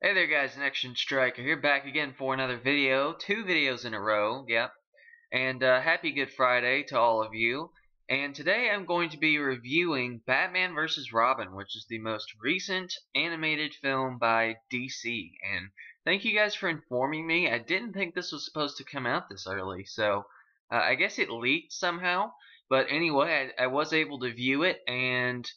Hey there guys, Action Striker here, back again for another video. Two videos in a row, yep. And happy Good Friday to all of you. And today I'm going to be reviewing Batman vs. Robin, which is the most recent animated film by DC. And thank you guys for informing me. I didn't think this was supposed to come out this early, so I guess it leaked somehow. But anyway, I was able to view it, and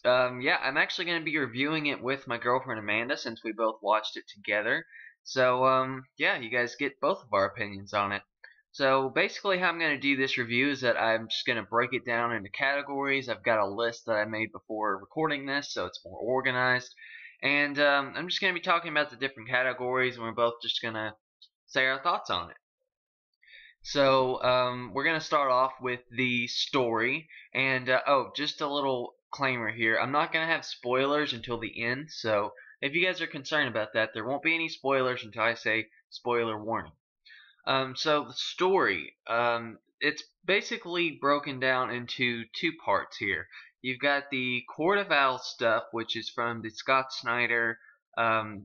yeah, I'm actually going to be reviewing it with my girlfriend Amanda since we both watched it together. So, yeah, you guys get both of our opinions on it. So, basically how I'm going to do this review is that I'm just going to break it down into categories. I've got a list that I made before recording this, so it's more organized. And I'm just going to be talking about the different categories, and we're both just going to say our thoughts on it. So, we're going to start off with the story. And, oh, just a little disclaimer here. I'm not going to have spoilers until the end, so if you guys are concerned about that, there won't be any spoilers until I say spoiler warning. So the story, it's basically broken down into two parts here. You've got the Court of Owls stuff, which is from the Scott Snyder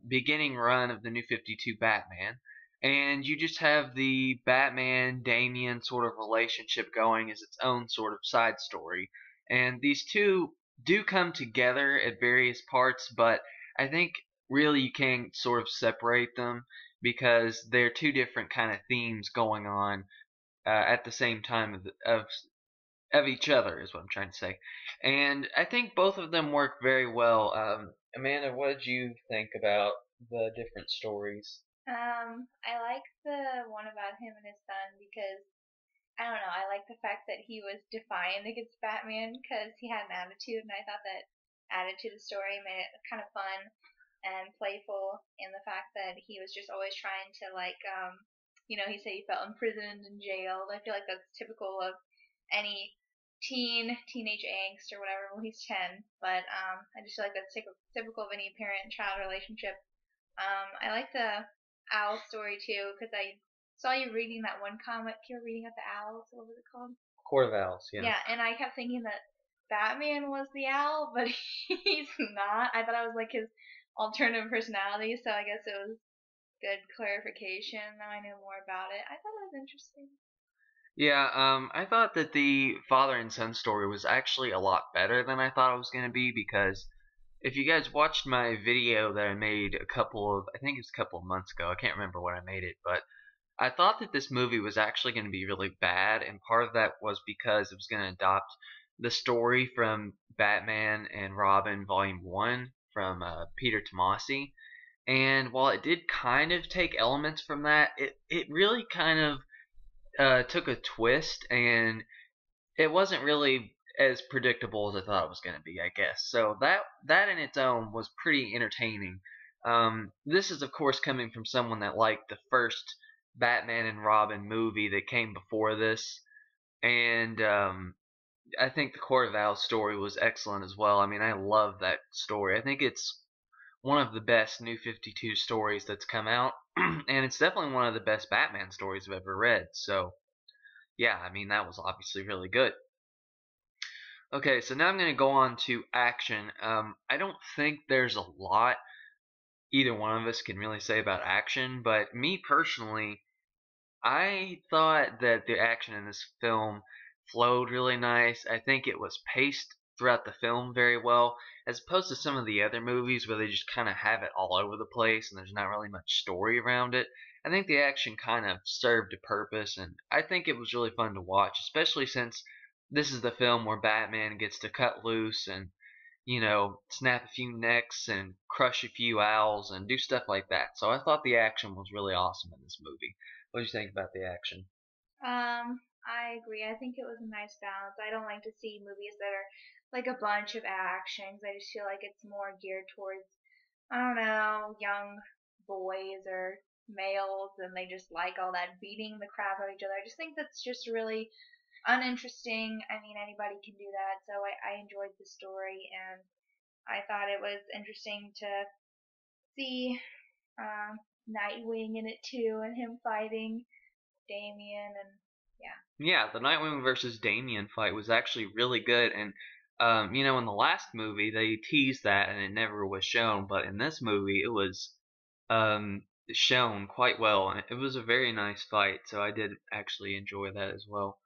beginning run of the New 52 Batman. And you just have the Batman-Damian sort of relationship going as its own sort of side story. And these two do come together at various parts, but I think really you can sort of separate them because they're two different kind of themes going on at the same time of each other is what I'm trying to say. And I think both of them work very well. Amanda, what did you think about the different stories? I like the one about him and his son because I don't know. I like the fact that he was defiant against Batman because he had an attitude, and I thought that added to the story, made it kind of fun and playful. And the fact that he was just always trying to he said he felt imprisoned and jailed. I feel like that's typical of any teenage angst or whatever when he's 10. But I just feel like that's typical of any parent-child relationship. I like the owl story too because I saw you reading that one comic you were reading at the owls. What was it called? Court of Owls, yeah. Yeah, and I kept thinking that Batman was the owl, but he's not. I thought it was like his alternative personality, so I guess it was good clarification. Now I know more about it. I thought it was interesting. Yeah, I thought that the father and son story was actually a lot better than I thought it was going to be because if you guys watched my video that I made I think it was a couple of months ago, I can't remember when I made it, but I thought that this movie was actually going to be really bad, and part of that was because it was going to adopt the story from Batman and Robin Volume 1 from Peter Tomasi. And while it did kind of take elements from that, it really kind of took a twist, and it wasn't really as predictable as I thought it was going to be, I guess. So that in its own was pretty entertaining. This is, of course, coming from someone that liked the first Batman and Robin movie that came before this, and I think the Court of Owls story was excellent as well. I mean, I love that story. I think it's one of the best New 52 stories that's come out, and it's definitely one of the best Batman stories I've ever read. So, yeah, I mean, that was obviously really good. Okay, so now I'm going to go on to action. I don't think there's a lot either one of us can really say about action, but me personally, I thought that the action in this film flowed really nice. I think it was paced throughout the film very well, as opposed to some of the other movies where they just kind of have it all over the place and there's not really much story around it. I think the action kind of served a purpose, and I think it was really fun to watch, especially since this is the film where Batman gets to cut loose and, snap a few necks and crush a few owls and do stuff like that. So I thought the action was really awesome in this movie. What do you think about the action? I agree. I think it was a nice balance. I don't like to see movies that are like a bunch of actions. I just feel like it's more geared towards, I don't know, young boys or males, and they just like all that beating the crap out of each other. I just think that's just really uninteresting. I mean, anybody can do that. So I enjoyed the story, and I thought it was interesting to see Nightwing in it too, and him fighting Damien, and yeah. Yeah, the Nightwing versus Damian fight was actually really good, and in the last movie they teased that and it never was shown, but in this movie it was um, shown quite well, and it was a very nice fight. So I did actually enjoy that as well.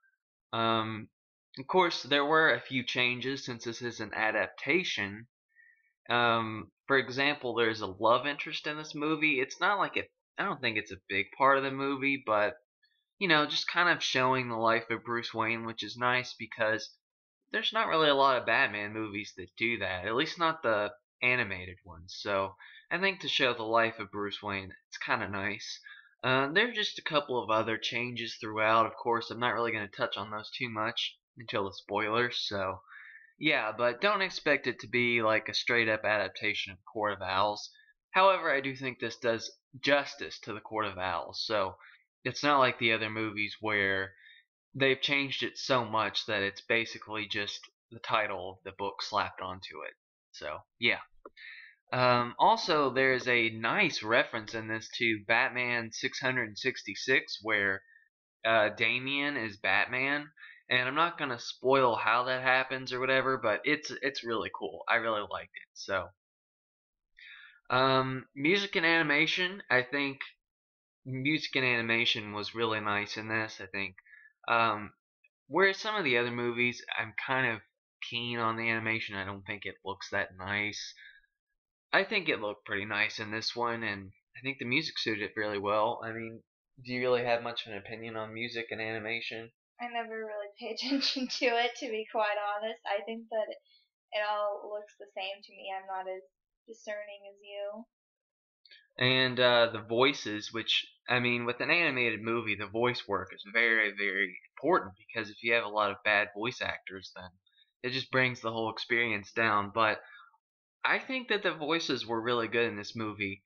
Um, of course, there were a few changes since this is an adaptation. For example, there's a love interest in this movie. It's not like it. I don't think it's a big part of the movie, but just kind of showing the life of Bruce Wayne, which is nice because there's not really a lot of Batman movies that do that, at least not the animated ones. So I think to show the life of Bruce Wayne, it's kind of nice. There are just a couple of other changes throughout. Of course, I'm not really going to touch on those too much until the spoilers. So yeah, but don't expect it to be like a straight up adaptation of Court of Owls. However, I do think this does justice to the Court of Owls. So it's not like the other movies where they've changed it so much that it's basically just the title of the book slapped onto it. So, yeah. Also, there's a nice reference in this to Batman 666 where Damian is Batman. And I'm not gonna spoil how that happens or whatever, but it's really cool. I really liked it. So, music and animation. I think music and animation was really nice in this. I think, um, whereas some of the other movies, I'm kind of keen on the animation. I don't think it looks that nice. I think it looked pretty nice in this one, and I think the music suited it really well. I mean, do you really have much of an opinion on music and animation? I never really pay attention to it, to be quite honest. I think that it all looks the same to me. I'm not as discerning as you. And the voices, which I mean, with an animated movie, the voice work is very, very important because if you have a lot of bad voice actors, then it just brings the whole experience down. But I think that the voices were really good in this movie.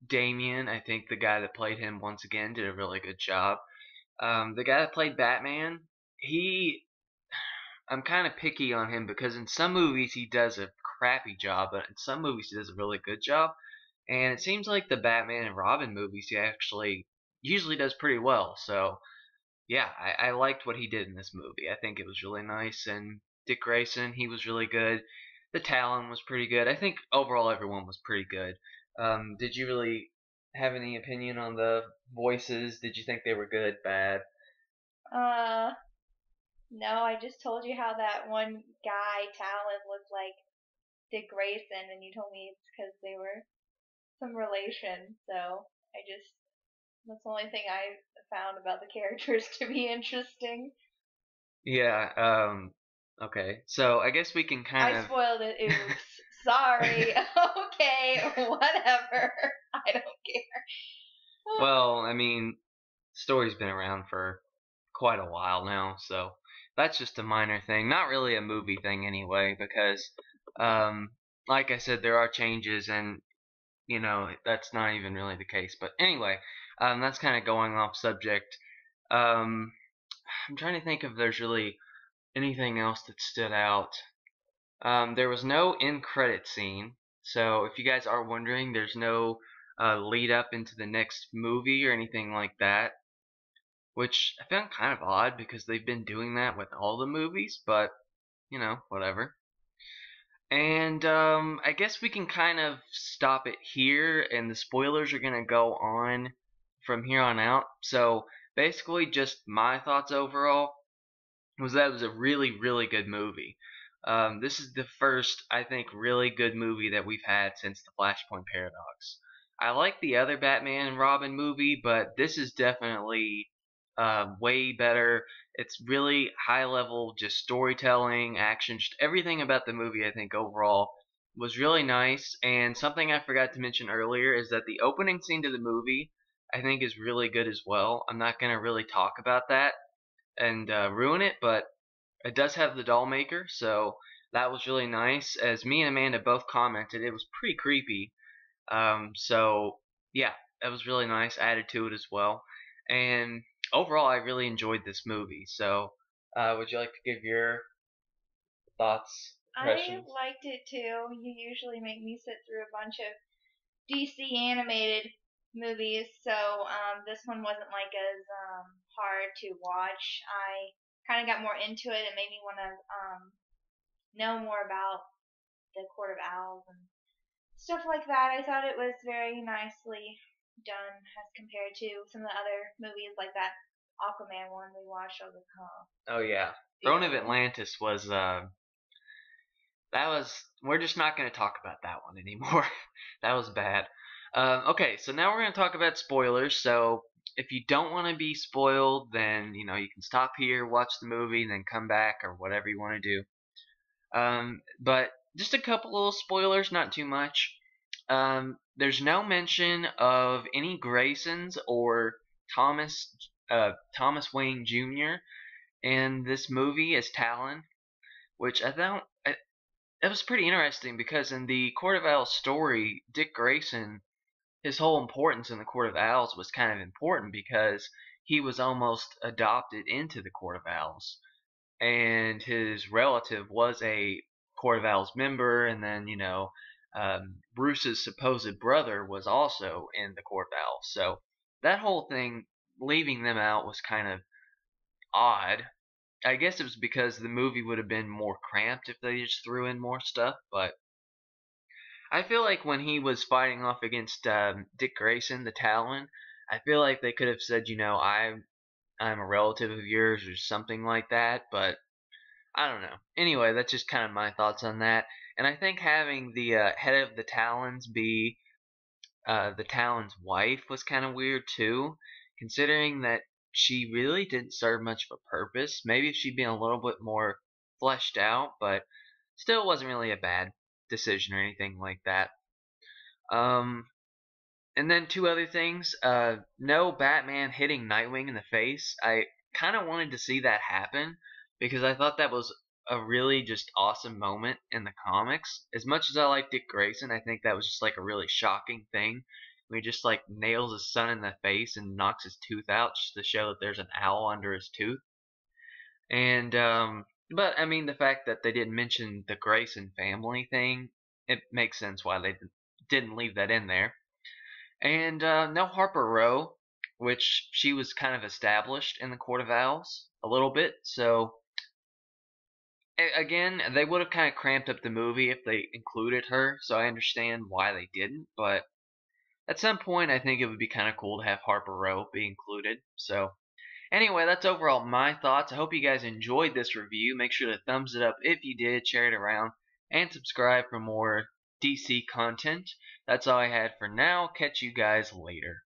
Damien, I think the guy that played him once again did a really good job. The guy that played Batman, he, I'm kind of picky on him because in some movies he does a crappy job, but in some movies he does a really good job. And it seems like the Batman and Robin movies he actually usually does pretty well. So yeah, I liked what he did in this movie. I think it was really nice. And Dick Grayson, he was really good. The Talon was pretty good. I think overall everyone was pretty good. Did you really have any opinion on the voices? Did you think they were good, bad? Uh, no, I just told you how that one guy, Talon, looked like Dick Grayson, and you told me it's because they were some relation. So I just, that's the only thing I found about the characters to be interesting. Yeah. Okay. So I guess we can kind I of. spoiled it. Oops. Sorry. Okay, whatever. I don't care. Well, I mean, story's been around for quite a while now, so that's just a minor thing. Not really a movie thing anyway, because, um, like I said, there are changes, and that's not even really the case. But anyway, that's kind of going off subject. Um, I'm trying to think if there's really anything else that stood out. There was no end credit scene, so if you guys are wondering, there's no lead up into the next movie or anything like that, which I found kind of odd because they've been doing that with all the movies, but whatever. And I guess we can kind of stop it here, and the spoilers are gonna go on from here on out. So basically, just my thoughts overall was that it was a really, really good movie. This is the first, I think, really good movie that we've had since the Flashpoint Paradox. I like the other Batman and Robin movie, but this is definitely way better. It's really high level, just storytelling, action, just everything about the movie, I think, overall was really nice. And something I forgot to mention earlier is that the opening scene to the movie, I think, is really good as well. I'm not going to really talk about that and ruin it, but it does have the doll maker, so that was really nice. As me and Amanda both commented, it was pretty creepy. So yeah, that was really nice. Added to it as well, and overall, I really enjoyed this movie. So, would you like to give your thoughts, I impressions? liked it too. You usually make me sit through a bunch of DC animated movies, so this one wasn't like as hard to watch. I kind of got more into it. It made me want to know more about the Court of Owls and stuff like that. I thought it was very nicely done as compared to some of the other movies like that Aquaman one we watched. I was like, oh, Oh yeah, Throne of ew. Atlantis was that was. We're just not going to talk about that one anymore. That was bad. Okay, so now we're going to talk about spoilers. So if you don't want to be spoiled, then you can stop here, watch the movie, and then come back or whatever you want to do. But just a couple little spoilers, not too much. There's no mention of any Graysons or Thomas Thomas Wayne Jr. in this movie as Talon, which I don't. It was pretty interesting because in the Court of Owls story, Dick Grayson, his whole importance in the Court of Owls was kind of important because he was almost adopted into the Court of Owls, and his relative was a Court of Owls member, and then Bruce's supposed brother was also in the Court of Owls. So that whole thing, leaving them out, was kind of odd. I guess it was because the movie would have been more cramped if they just threw in more stuff, but I feel like when he was fighting off against Dick Grayson, the Talon, I feel like they could have said, I'm a relative of yours or something like that, but I don't know. Anyway, that's just kind of my thoughts on that. And I think having the head of the Talons be the Talon's wife was kind of weird too, considering that she really didn't serve much of a purpose. Maybe if she'd been a little bit more fleshed out, but still wasn't really a bad decision or anything like that. Um, and then two other things. No Batman hitting Nightwing in the face. I kind of wanted to see that happen because I thought that was a really just awesome moment in the comics. As much as I like Dick Grayson, I think that was just like a really shocking thing. When he just like nails his son in the face and knocks his tooth out just to show that there's an owl under his tooth. And but I mean the fact that they didn't mention the Grayson family thing, it makes sense why they didn't leave that in there. And no Harper Row, which she was kind of established in the Court of Owls a little bit. So again, they would have kind of cramped up the movie if they included her. So I understand why they didn't, but at some point I think it would be kind of cool to have Harper Row be included. So anyway, that's overall my thoughts. I hope you guys enjoyed this review. Make sure to thumbs it up if you did, share it around, and subscribe for more DC content. That's all I had for now. Catch you guys later.